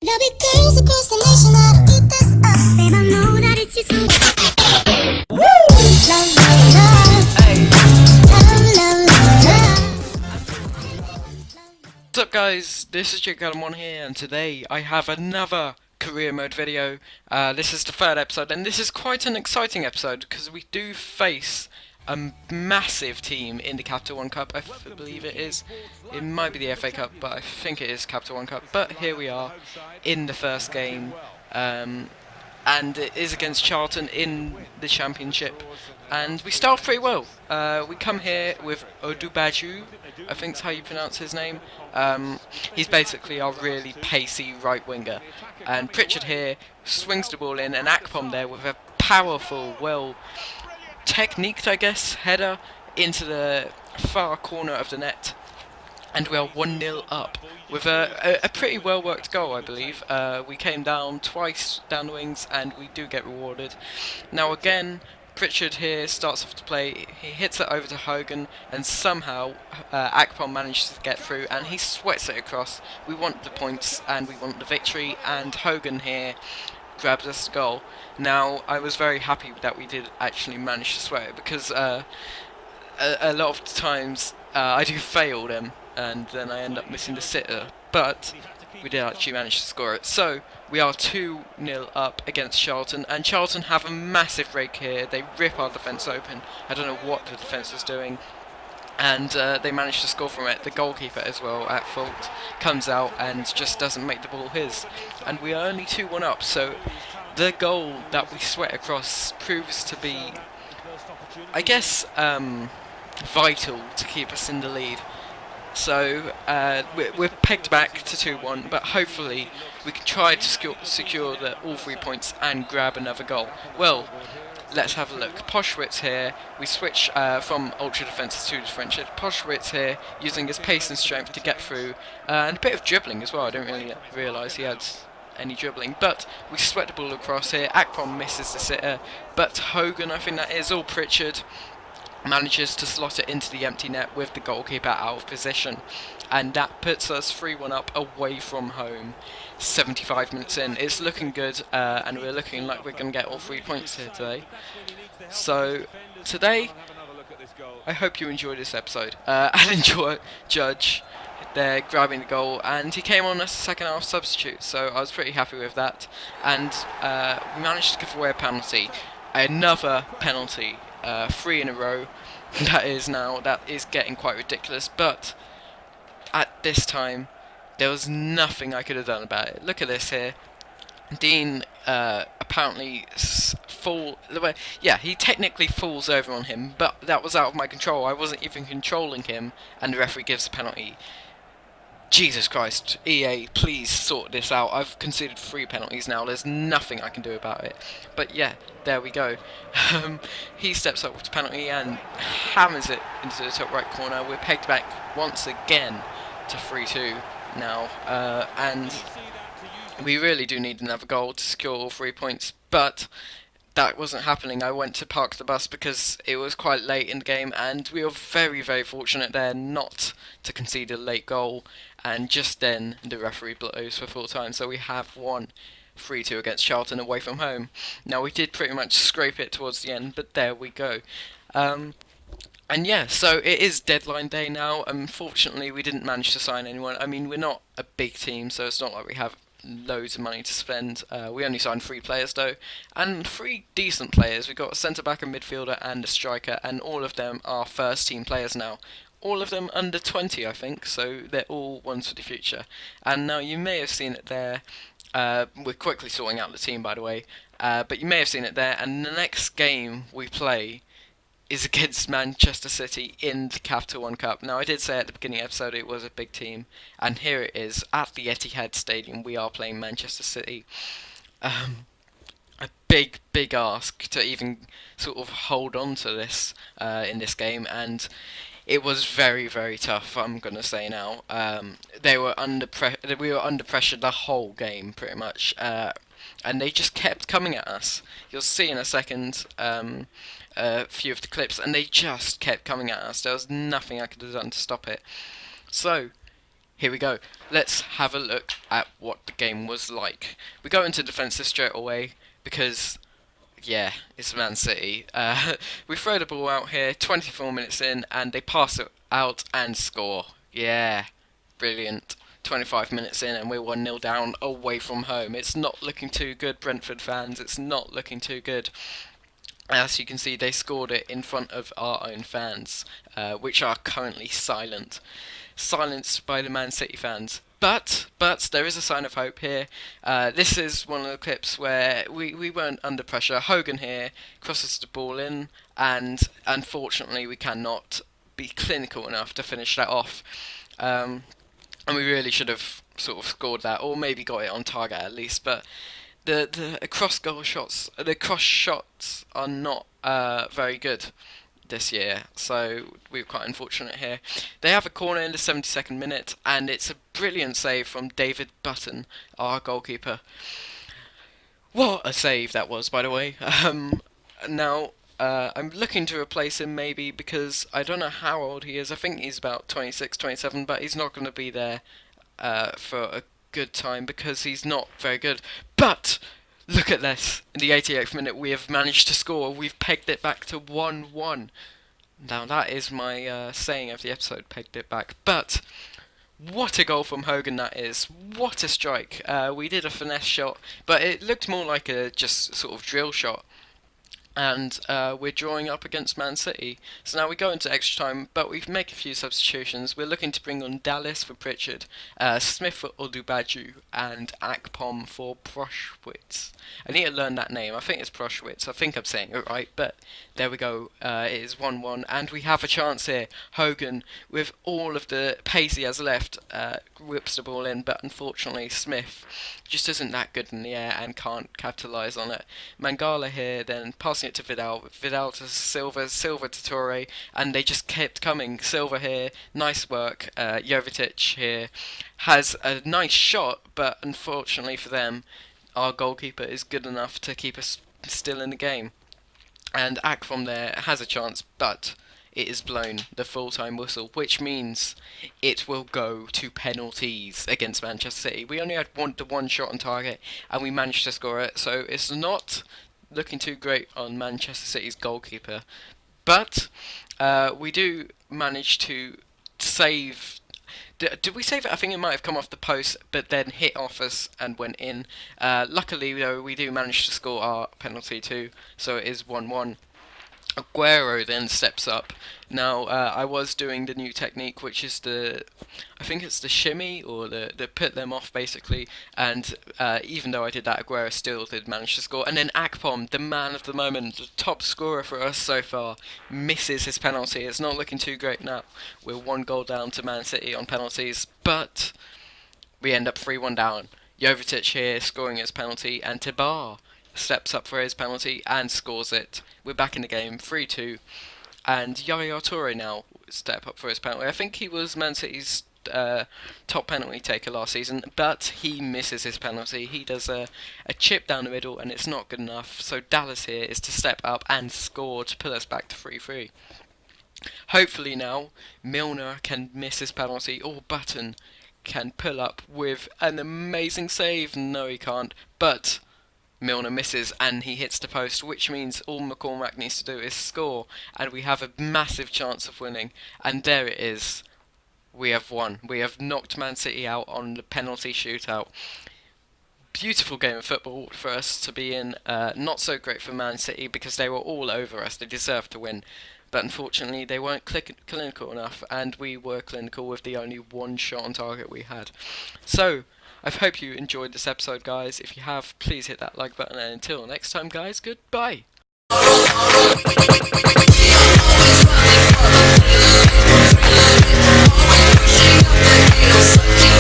There'll be girls across the nation that'll eat this up. Babe, I know that it's just woo! Love, love, love. Hey. Love, love, love, love. What's up guys, this is Jake1 here and today I have another career mode video. This is the third episode and this is quite an exciting episode because we do face a massive team in the Capital One Cup. I believe it is. It might be the FA Cup, but I think it is Capital One Cup. But here we are in the first game, and it is against Charlton in the Championship. And we start pretty well. We come here with Odubaju, I think is how you pronounce his name. He's basically our really pacey right winger. And Pritchard here swings the ball in, and Akpom there with a powerful, techniqued, I guess, header into the far corner of the net, and we are 1-0 up with a pretty well worked goal, I believe. We came down twice down the wings and we do get rewarded. Now again, Pritchard here starts off to play, he hits it over to Hogan and somehow Akpom manages to get through and he sweats it across. We want the points and we want the victory, and Hogan here grabs us the goal. Now, I was very happy that we did actually manage to sweat it because a lot of times I do fail them and then I end up missing the sitter, but we did actually manage to score it. So, we are 2-0 up against Charlton, and Charlton have a massive break here. They rip our defence open. I don't know what the defence was doing, and they managed to score from it. The goalkeeper as well, at fault, comes out and just doesn't make the ball his. And we are only 2-1 up, so the goal that we sweat across proves to be, I guess, vital to keep us in the lead. So we're pegged back to 2-1, but hopefully we can try to secure all 3 points and grab another goal. Well, let's have a look. Poshwitz here, we switch from ultra defensive to defensive. Poshwitz here using his pace and strength to get through, and a bit of dribbling as well. I don't really realise he had any dribbling, but we sweat the ball across here. Akpom misses the sitter, but Hogan, I think that is, or Pritchard, manages to slot it into the empty net with the goalkeeper out of position, and that puts us 3-1 up away from home. 75 minutes in, it's looking good, and we're looking like we're going to get all 3 points here today. So today, I hope you enjoy this episode and enjoy Judge there grabbing the goal, and he came on as a second half substitute, so I was pretty happy with that. And we managed to give away a penalty, another penalty. 3 in a row. That is getting quite ridiculous, but at this time there was nothing I could have done about it. Look at this here. Dean apparently he technically falls over on him, but that was out of my control. I wasn't even controlling him, and the referee gives a penalty. Jesus Christ, EA, please sort this out. I've conceded 3 penalties now. There's nothing I can do about it. But yeah, there we go. He steps up with the penalty and hammers it into the top right corner. We're pegged back once again to 3-2 now. And we really do need another goal to secure all 3 points. But that wasn't happening. I went to park the bus because it was quite late in the game, and we were very, very fortunate there not to concede a late goal, and just then the referee blows for full time, so we have won 3-2 against Charlton away from home. Now, we did pretty much scrape it towards the end, but there we go. And yeah, so it is deadline day now. Unfortunately, we didn't manage to sign anyone. I mean, we're not a big team, so it's not like we have loads of money to spend. We only signed 3 players though, and 3 decent players. We've got a centre-back, a midfielder and a striker, and all of them are first team players now. All of them under 20, I think, so they're all ones for the future. And now you may have seen it there. We're quickly sorting out the team, by the way, but you may have seen it there, and the next game we play is against Manchester City in the Capital One Cup. Now, I did say at the beginning of the episode it was a big team, and here it is at the Etihad Stadium. We are playing Manchester City. A big ask to even sort of hold on to this in this game, and it was very, very tough, I'm going to say now. We were under pressure the whole game, pretty much, and they just kept coming at us. You'll see in a second a few of the clips, and they just kept coming at us. There was nothing I could have done to stop it. So, here we go. Let's have a look at what the game was like. We go into defensive straight away because, yeah, it's Man City. We throw the ball out here, 24 minutes in, and they pass it out and score. Yeah, brilliant. 25 minutes in and we're 1-0 down away from home. It's not looking too good, Brentford fans. It's not looking too good. As you can see, they scored it in front of our own fans, which are currently silenced by the Man City fans. But there is a sign of hope here. This is one of the clips where we weren't under pressure. Hogan here crosses the ball in, and unfortunately we cannot be clinical enough to finish that off. And we really should have sort of scored that, or maybe got it on target at least. But the cross shots are not very good this year, so we're quite unfortunate here. They have a corner in the 72nd minute, and it's a brilliant save from David Button, our goalkeeper. What a save that was, by the way. Now, I'm looking to replace him maybe because I don't know how old he is. I think he's about 26, 27, but he's not going to be there for a good time because he's not very good. But look at this. In the 88th minute, we have managed to score. We've pegged it back to 1-1. Now, that is my saying of the episode, pegged it back. But what a goal from Hogan that is. What a strike. We did a finesse shot, but it looked more like a just sort of drill shot. And we're drawing up against Man City. So now we go into extra time, but we make a few substitutions. We're looking to bring on Dallas for Pritchard, Smith for Udubaju, and Akpom for Proschwitz. I need to learn that name. I think it's Proschwitz. I think I'm saying it right, but there we go. It is 1-1, and we have a chance here. Hogan, with all of the pace he has left, whips the ball in, but unfortunately Smith just isn't that good in the air and can't capitalise on it. Mangala here, then passing it to Vidal, Vidal to Silva, Silva to Torre, and they just kept coming. Silva here, nice work. Jovetic here has a nice shot, but unfortunately for them, our goalkeeper is good enough to keep us still in the game. And Akpom there has a chance, but it is blown, the full-time whistle, which means it will go to penalties against Manchester City. We only had one shot on target, and we managed to score it, so it's not looking too great on Manchester City's goalkeeper. But we do manage to save. Did we save it? I think it might have come off the post, but then hit off us and went in. Luckily, though, we do manage to score our penalty too, so it is 1-1. Aguero then steps up. Now, I was doing the new technique, which is I think it's the shimmy, or the put them off, basically, and even though I did that, Aguero still did manage to score. And then Akpom, the man of the moment, the top scorer for us so far, misses his penalty. It's not looking too great now. We're 1 goal down to Man City on penalties, but we end up 3-1 down. Jovetic here scoring his penalty, and Tabar steps up for his penalty and scores it. We're back in the game, 3-2, and Yaya Toure now step up for his penalty. I think he was Man City's top penalty taker last season, but he misses his penalty. He does a chip down the middle, and it's not good enough, so Dallas here is to step up and score to pull us back to 3-3. Hopefully now, Milner can miss his penalty, or Button can pull up with an amazing save. No, he can't, but Milner misses and he hits the post, which means all McCormack needs to do is score, and we have a massive chance of winning. And there it is. We have won. We have knocked Man City out on the penalty shootout. Beautiful game of football for us to be in. Not so great for Man City because they were all over us. They deserved to win. But unfortunately they weren't clinical enough, and we were clinical with the only 1 shot on target we had. So, I hope you enjoyed this episode, guys. If you have, please hit that like button, and until next time, guys, goodbye. Pushing up the hill,